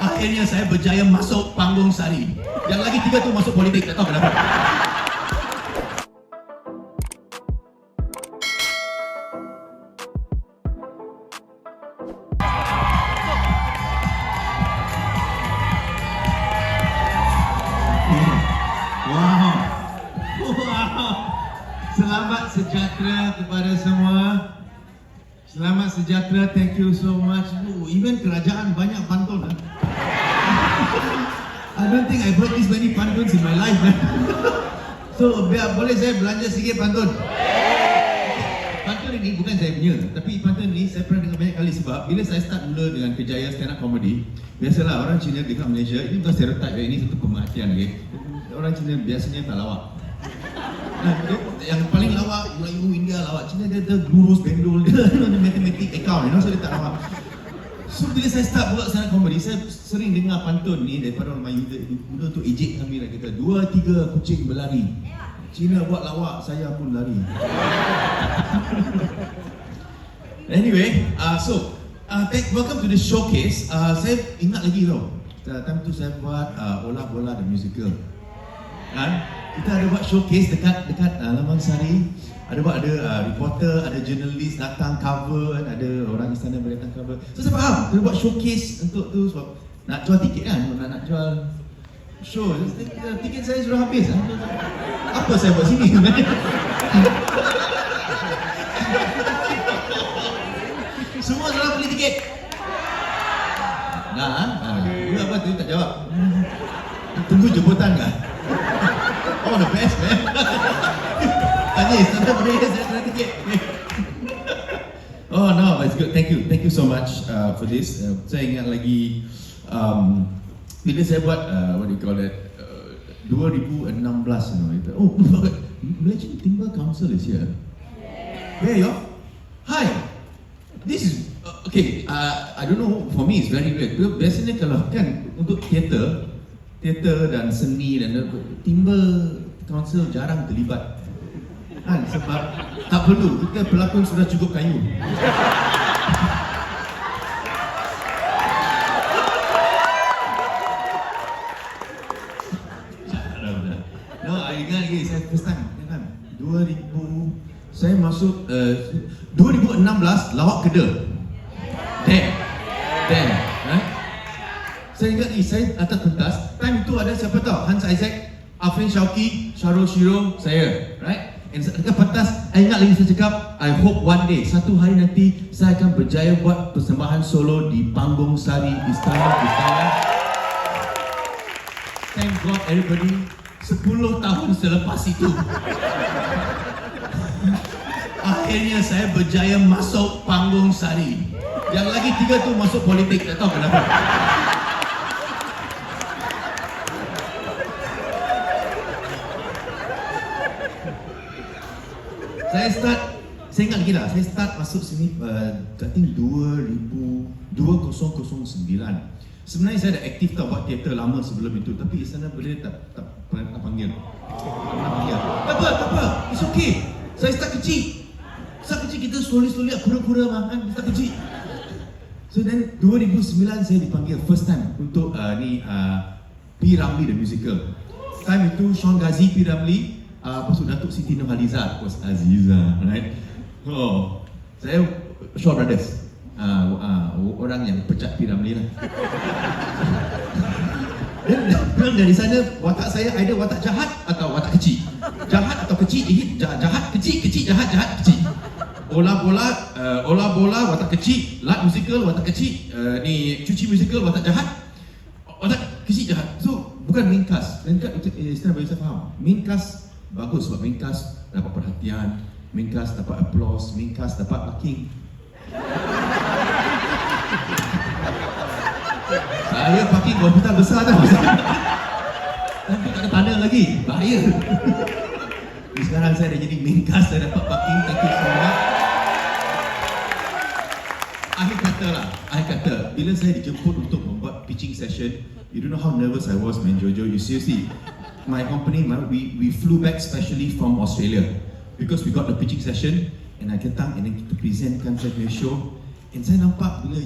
Akhirnya saya berjaya masuk panggung Sari. Yang lagi 3 tu masuk politik, tak tahu kenapa. Wow. Selamat sejahtera kepada semua. Selamat sejahtera, thank you so much. Even kerajaan banyak pantun. I don't think I heard this many pantuns in my life. So, boleh saya belanja sikit pantun? Pantun ini bukan saya punya, tapi pantun ini saya pernah dengar banyak kali sebab bila saya start mula dengan kerjaya stand up comedy, biasalah orang Cina dekat Malaysia, ini bukan stereotype, ini satu pemerhatian. Orang Cina biasanya tak lawak. Yang paling lawak Melayu, India lawak. Cina dia lurus, bendul, dia matematik, account, so dia tak lawak. So bila saya start buat stand up comedy, saya sering dengar pantun ni daripada orang Melayu. Muda tu ejek kami lah, kata 2-3 kucing berlari, Cina buat lawak, saya pun lari. Anyway, welcome to the showcase. Saya ingat lagi tau, time tu saya buat Olah Bola the musical. Kita ada buat showcase dekat Lambang Sari. Ada reporter, ada jurnalis datang cover, ada orang istana boleh datang cover. So saya faham, kita buat showcase untuk tu sebab nak jual tiket kan, nak jual show. Tiket saya sudah habis. Apa saya buat sini? Semua sudah beli tiket. Apa tu tak jawab? Tunggu jemputan kan? Oh, the best, man. Tanya, standar boleh saya kena tiket. Oh no, it's good. Thank you so much for this. Saya ingat lagi bila saya buat what do you call it, 2016, oh, Malaysian Timber Council is here. Where are you? Hi. This is okay. I don't know. For me, it's very weird. Biasanya kalau kan untuk teater dan seni dan Timber Council jarang terlibat. Kan sebab tak perlu, kita pelakon sudah cukup kayu. No, I ingat lagi saya first time kan 2000 saya masuk 2016 lawak Kedah. Damn. Saya ingat ni, saya atas pentas. Time itu ada siapa tahu? Hans Isaac, Afrin Shauki, Syarul Shiro, saya, right? And dekat pentas, saya ingat lagi saya cakap, I hope one day, satu hari nanti, saya akan berjaya buat persembahan solo di panggung Sari Istana. Thank God everybody, 10 tahun selepas itu, akhirnya saya berjaya masuk panggung Sari. Yang lagi 3 tu masuk politik, tak tahu kenapa. Saya ingat lagi lah, saya start masuk sini I think 2009. Sebenarnya saya ada aktif tau buat teater lama sebelum itu, tapi istana boleh tak panggil. Tak apa, it's okay. Saya start kecil kita slowly kura-kura makan, start kecil. So then 2009 saya dipanggil first time untuk P. Ramlee the musical. Time itu Sean Ghazi, P. Ramlee, lepas tu Datuk Siti Nurhaliza, was Aziza, right? Oh, saya Shaw Brothers, orang yang pecat P. Ramlee lah. Dan dari sana watak saya ada watak jahat atau watak kecil. Jahat atau kecil, jahat kecil, jahat kecil. Olah bola watak kecil, lat musical watak kecil, ni cuci musical watak jahat. Watak kecil jahat. So bukan main cast. Main cast istana bagi saya faham. Main cast bagus sebab main cast dapat perhatian, main cast dapat applause, main cast dapat parking. Saya parking di hospital besar tau. Tapi tak ada tanda lagi, bahaya. Sekarang saya dah jadi main cast, saya dapat parking, thank you so much. Akhir kata, bila saya dijemput untuk membuat pitching session, you don't know how nervous I was, man, Jojo. You seriously, my company, we flew back specially from Australia because we got the pitching session and I datang and then kita presentkan saya punya show And saya nampak bila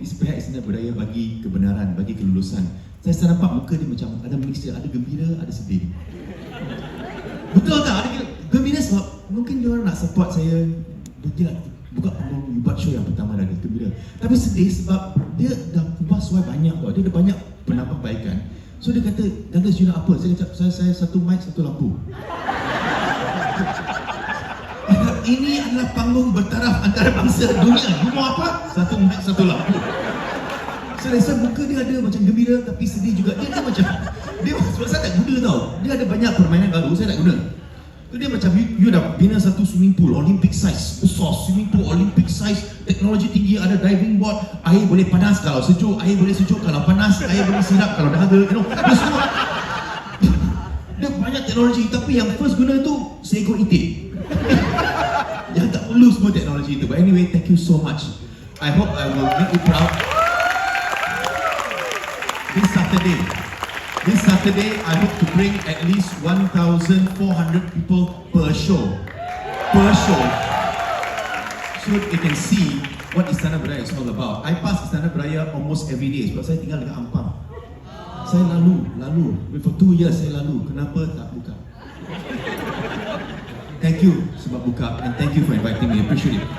pihak Istana Budaya bagi kebenaran, bagi kelulusan, saya nampak muka dia macam ada mixture, ada gembira, ada sedih. Betul tak? Ada gembira sebab mungkin dia orang nak support saya. Dia buka panggung, you buat show yang pertama dah, dia gembira. Tapi sedih sebab dia dah ubah suai banyak tau. Dia ada banyak penambahbaikan. So dia kata, Douglas, you nak apa? Saya kata, saya satu mic, satu lampu. Ini adalah panggung bertaraf antara bangsa dunia. You mau apa? Satu mic, satu lampu. Saya rasa muka dia ada macam gembira tapi sedih juga. Dia macam, sebab saya tak guna tau. Dia ada banyak permainan baru, saya tak guna. So dia macam, you dah bina satu swimming pool, Olympic size, besar, swimming pool, Olympic size, teknologi tinggi, ada diving board, air boleh panas kalau sejuk, air boleh sejuk kalau panas, air boleh sirap kalau dahaga, you know. Dia semua, dia banyak teknologi, tapi yang first guna tu, seekor itik. Yang tak perlu semua teknologi itu. But anyway, thank you so much. I hope I will make you proud. This Saturday, I hope to bring at least 1,400 people per show. So they can see what Istana Budaya is all about. I pass Istana Budaya almost every day sebab saya tinggal dekat Ampang. Saya lalu. For 2 years saya lalu. Kenapa tak buka? Thank you sebab buka, and thank you for inviting me. Appreciate it.